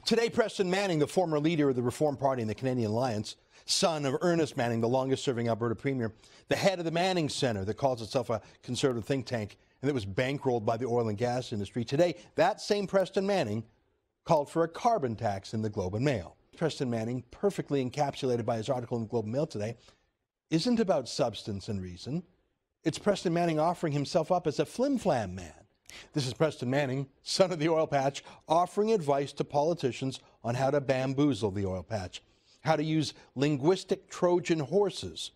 Today, Preston Manning, the former leader of the Reform Party and the Canadian Alliance, son of Ernest Manning, the longest-serving Alberta Premier, the head of the Manning Centre that calls itself a conservative think tank and that was bankrolled by the oil and gas industry. Today, that same Preston Manning called for a carbon tax in the Globe and Mail. Preston Manning, perfectly encapsulated by his article in the Globe and Mail today, isn't about substance and reason. It's Preston Manning offering himself up as a flim-flam man. This is Preston Manning, son of the oil patch, offering advice to politicians on how to bamboozle the oil patch, how to use linguistic Trojan horses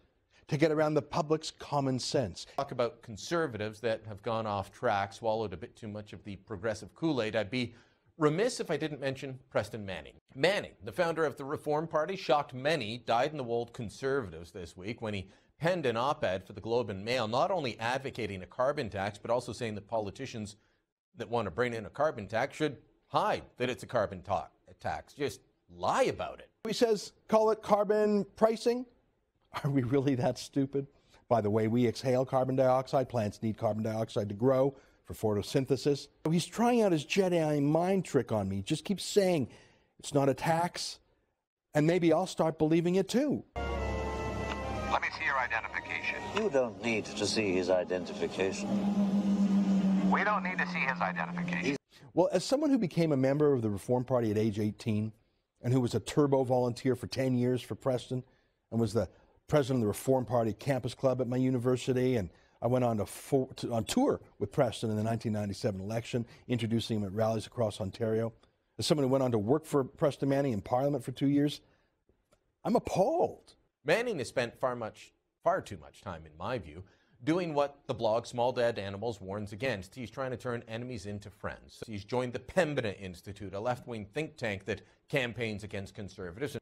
to get around the public's common sense. Talk about conservatives that have gone off track, swallowed a bit too much of the progressive Kool-Aid. I'd be remiss if I didn't mention Preston Manning. Manning, the founder of the Reform Party, shocked many dyed-in-the-wool conservatives this week when he penned an op-ed for the Globe and Mail, not only advocating a carbon tax, but also saying that politicians that want to bring in a carbon tax should hide that it's a carbon tax. Just lie about it. He says, call it carbon pricing. Are we really that stupid? By the way, we exhale carbon dioxide. Plants need carbon dioxide to grow for photosynthesis. He's trying out his Jedi mind trick on me. Just keeps saying it's not a tax, and maybe I'll start believing it too. Let me see your identification. You don't need to see his identification. We don't need to see his identification. Well, as someone who became a member of the Reform Party at age 18 and who was a turbo volunteer for 10 years for Preston and was the president of the Reform Party Campus Club at my university, and I went on on tour with Preston in the 1997 election, introducing him at rallies across Ontario. As someone who went on to work for Preston Manning in Parliament for 2 years, I'm appalled. Manning has spent far too much time, in my view, doing what the blog Small Dead Animals warns against. He's trying to turn enemies into friends. He's joined the Pembina Institute, a left-wing think tank that campaigns against conservatives.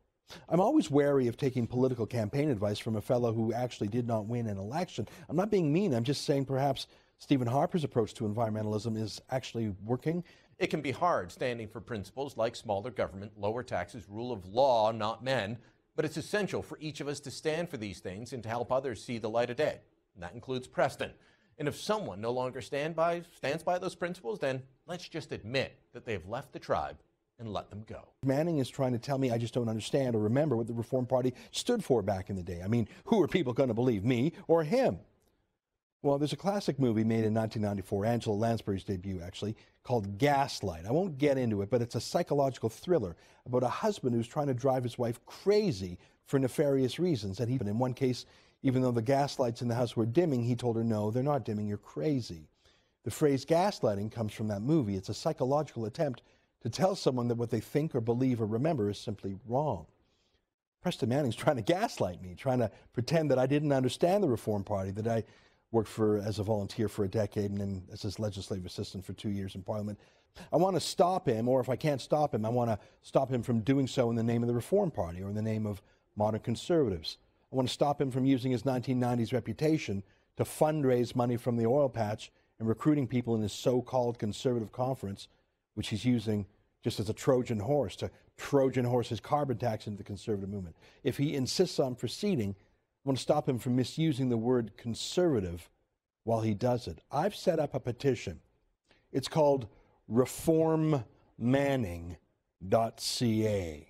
I'm always wary of taking political campaign advice from a fellow who actually did not win an election. I'm not being mean. I'm just saying perhaps Stephen Harper's approach to environmentalism is actually working. It can be hard standing for principles like smaller government, lower taxes, rule of law, not men. But it's essential for each of us to stand for these things and to help others see the light of day. And that includes Preston. And if someone no longer stands by those principles, then let's just admit that they've left the tribe and let them go. Manning is trying to tell me I just don't understand or remember what the Reform Party stood for back in the day. I mean, who are people going to believe, me or him? Well, there's a classic movie made in 1994, Angela Lansbury's debut actually, called Gaslight. I won't get into it, but it's a psychological thriller about a husband who's trying to drive his wife crazy for nefarious reasons. And in one case, even though the gas lights in the house were dimming, he told her, no, they're not dimming, you're crazy. The phrase gaslighting comes from that movie. It's a psychological attempt to tell someone that what they think or believe or remember is simply wrong. Preston Manning's trying to gaslight me, trying to pretend that I didn't understand the Reform Party, that I worked for as a volunteer for a decade and then as his legislative assistant for 2 years in Parliament. I want to stop him, or if I can't stop him, I want to stop him from doing so in the name of the Reform Party or in the name of modern conservatives. I want to stop him from using his 1990s reputation to fundraise money from the oil patch and recruiting people in his so-called conservative conference, which he's using just as a Trojan horse to Trojan horse his carbon tax into the conservative movement. If he insists on proceeding, I want to stop him from misusing the word conservative while he does it. I've set up a petition. It's called reformmanning.ca.